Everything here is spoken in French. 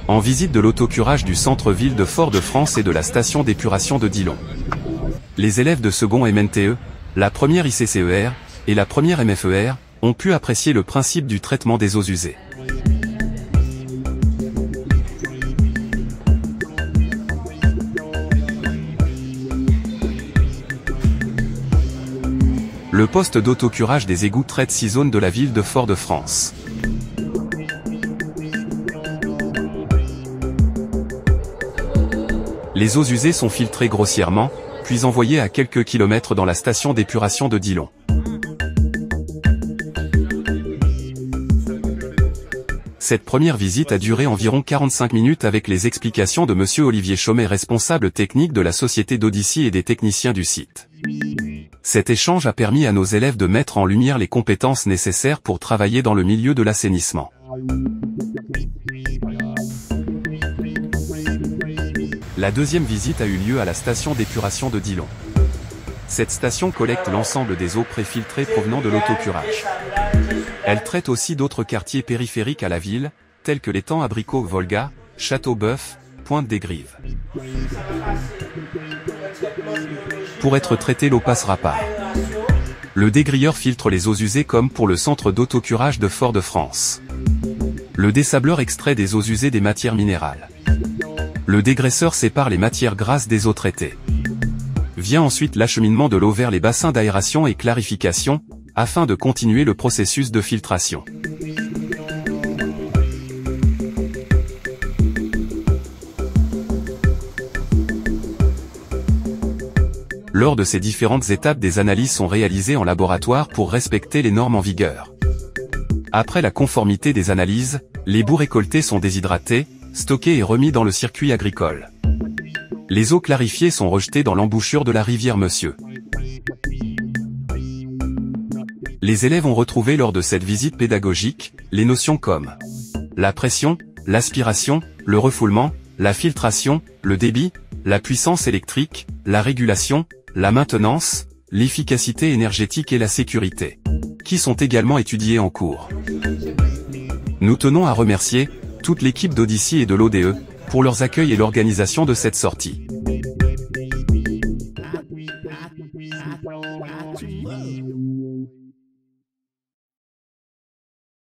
En visite de l'autocurage du centre-ville de Fort-de-France et de la station d'épuration de Dillon. Les élèves de second MNTE, la première ICCER, et la première MFER, ont pu apprécier le principe du traitement des eaux usées. Le poste d'autocurage des égouts traite 6 zones de la ville de Fort-de-France. Les eaux usées sont filtrées grossièrement, puis envoyées à quelques kilomètres dans la station d'épuration de Dillon. Cette première visite a duré environ 45 minutes avec les explications de monsieur Olivier Chaumet, responsable technique de la société d'Odyssey et des techniciens du site. Cet échange a permis à nos élèves de mettre en lumière les compétences nécessaires pour travailler dans le milieu de l'assainissement. La deuxième visite a eu lieu à la station d'épuration de Dillon. Cette station collecte l'ensemble des eaux préfiltrées provenant de l'autocurage. Elle traite aussi d'autres quartiers périphériques à la ville, tels que l'étang Abricot-Volga, Château-Boeuf, Pointe-des-Grives. Pour être traitée, l'eau passera par le dégrilleur filtre les eaux usées comme pour le centre d'autocurage de Fort-de-France. Le dessableur extrait des eaux usées des matières minérales. Le dégraisseur sépare les matières grasses des eaux traitées. Vient ensuite l'acheminement de l'eau vers les bassins d'aération et clarification, afin de continuer le processus de filtration. Lors de ces différentes étapes, des analyses sont réalisées en laboratoire pour respecter les normes en vigueur. Après la conformité des analyses, les boues récoltées sont déshydratées, stockées et remis dans le circuit agricole. Les eaux clarifiées sont rejetées dans l'embouchure de la rivière Monsieur. Les élèves ont retrouvé lors de cette visite pédagogique, les notions comme la pression, l'aspiration, le refoulement, la filtration, le débit, la puissance électrique, la régulation, la maintenance, l'efficacité énergétique et la sécurité, qui sont également étudiées en cours. Nous tenons à remercier toute l'équipe d'Odyssey et de l'ODE pour leurs accueils et l'organisation de cette sortie.